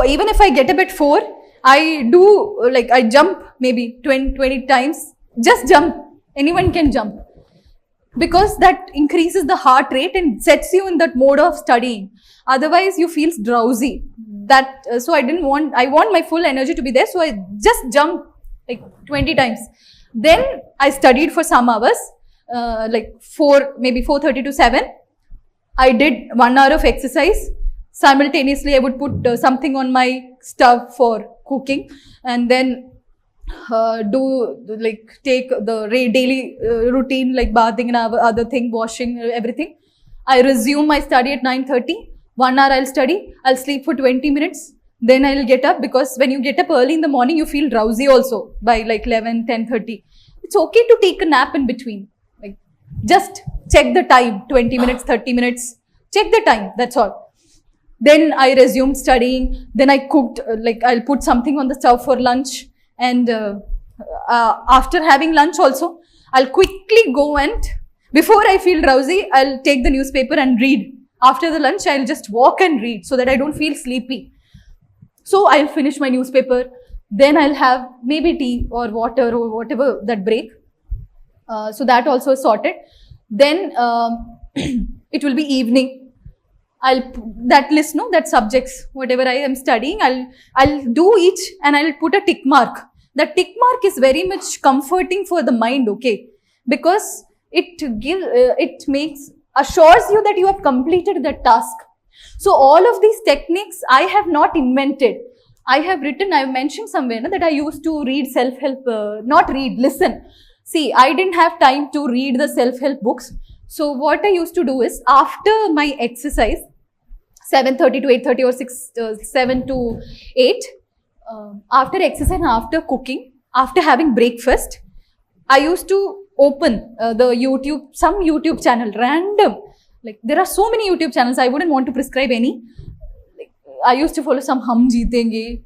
even if I get up at 4, I do, like, I jump maybe 20 times. Just jump. Anyone can jump. Because that increases the heart rate and sets you in that mode of studying. Otherwise, you feel drowsy. So I want my full energy to be there. So I just jump like 20 times. Then I studied for some hours, like maybe 4:30 to 7. I did 1 hour of exercise. Simultaneously, I would put something on my stove for cooking, and then take the daily routine, like bathing and other thing, washing, everything. I resume my study at 9:30. 1 hour I'll study. I'll sleep for 20 minutes. Then I'll get up, because when you get up early in the morning, you feel drowsy also by like 11, 10:30. It's okay to take a nap in between. Like, just check the time, 20 minutes, 30 minutes. Check the time, that's all. Then I resumed studying. Then I cooked, I'll put something on the stove for lunch. And after having lunch also, I'll quickly go and, before I feel drowsy, I'll take the newspaper and read. After the lunch, I'll just walk and read so that I don't feel sleepy. So I'll finish my newspaper. Then I'll have maybe tea or water or whatever, that break. So that also is sorted. Then it will be evening. That subjects, whatever I am studying, I'll do each and I'll put a tick mark. That tick mark is very much comforting for the mind, okay? Because it assures you that you have completed the task. So all of these techniques I have not invented. I've mentioned somewhere that I used to read self-help, listen. See, I didn't have time to read the self-help books. So what I used to do is, after my exercise, 7:30 to 8:30 or 7 to 8, after exercise and after cooking, after having breakfast, I used to open some YouTube channel, random. Like, there are so many YouTube channels, I wouldn't want to prescribe any. I used to follow some Hum Jeetenge.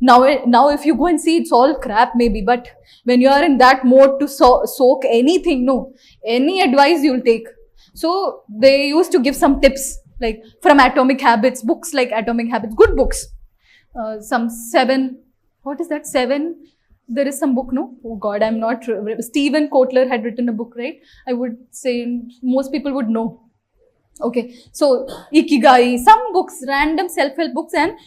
Now if you go and see, it's all crap maybe, but when you are in that mode to soak anything, any advice you'll take. So they used to give some tips, like from Atomic Habits, books like Atomic Habits, good books. Some 7, what is that, 7? There is some book, no? Oh God, I'm not, Stephen Kotler had written a book, right? I would say most people would know. Okay, so Ikigai, some books, random self-help books and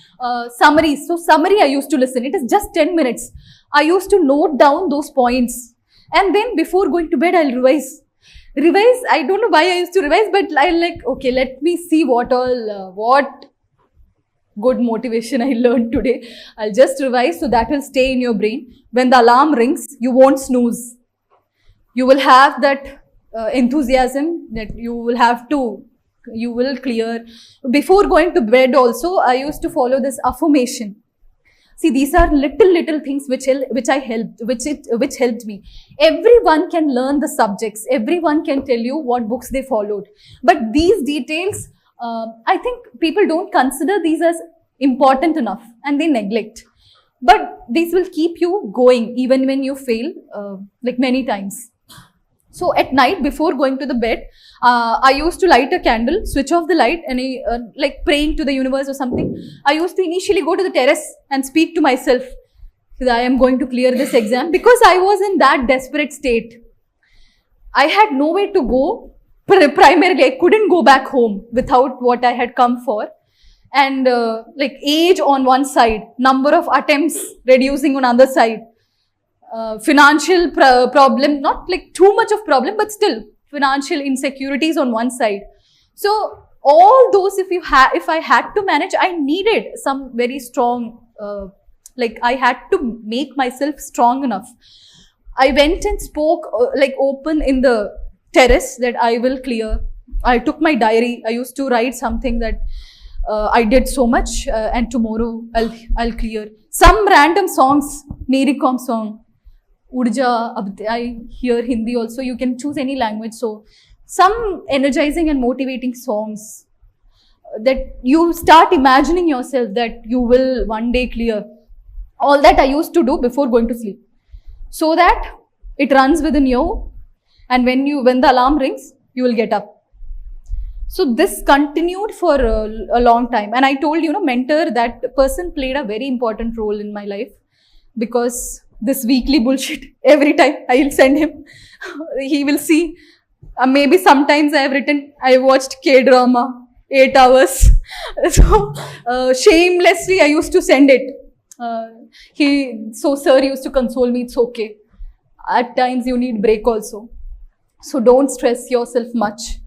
summaries. So summary I used to listen. It is just 10 minutes. I used to note down those points. And then before going to bed, I'll revise. I don't know why I used to revise, but okay, let me see what good motivation I learned today. I'll just revise, so that will stay in your brain. When the alarm rings, you won't snooze. You will have that enthusiasm that you will clear. Before going to bed also, I used to follow this affirmation. See, these are little things which helped me. Everyone can learn the subjects. Everyone can tell you what books they followed. But these details, I think people don't consider these as important enough and they neglect. But these will keep you going even when you fail, many times. So at night, before going to the bed, I used to light a candle, switch off the light, and praying to the universe or something. I used to initially go to the terrace and speak to myself that I am going to clear this exam, because I was in that desperate state. I had nowhere to go. Primarily, I couldn't go back home without what I had come for. And age on one side, number of attempts reducing on other side. Financial problem, not like too much of problem, but still financial insecurities on one side. So all those, if I had to manage, I needed some very strong, I had to make myself strong enough. I went and spoke open in the terrace that I will clear. I took my diary. I used to write something that I did so much and tomorrow I'll clear. Some random songs, Mary Com song. Urja, I hear Hindi also, you can choose any language. So some energizing and motivating songs that you start imagining yourself that you will one day clear. All that I used to do before going to sleep, so that it runs within you, and when the alarm rings, you will get up. So this continued for a long time. And I told, mentor, that person played a very important role in my life, because this weekly bullshit, every time I will send him, he will see. Maybe sometimes I watched K-drama, 8 hours. So shamelessly I used to send it. So sir used to console me, it's okay. At times you need break also. So don't stress yourself much.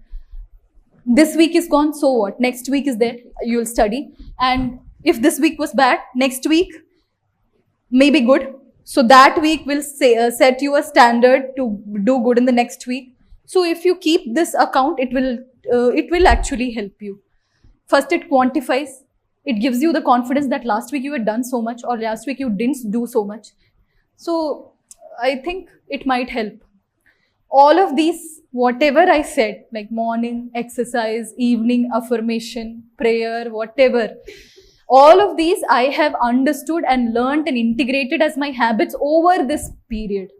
This week is gone, so what? Next week is there, you'll study. And if this week was bad, next week may be good. So that week will set you a standard to do good in the next week. So if you keep this account, it will actually help you. First, it quantifies. It gives you the confidence that last week you had done so much, or last week you didn't do so much. So I think it might help. All of these, whatever I said, like morning exercise, evening affirmation, prayer, whatever, all of these I have understood and learned and integrated as my habits over this period.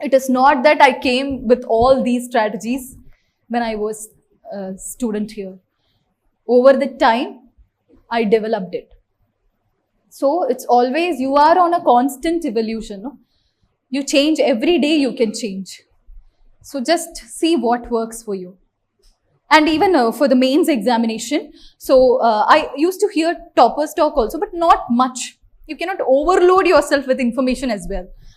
It is not that I came with all these strategies when I was a student here. Over the time, I developed it. So it's always, you are on a constant evolution. No? You change every day, you can change. So just see what works for you. And even for the mains examination, so I used to hear toppers talk also, but not much. You cannot overload yourself with information as well.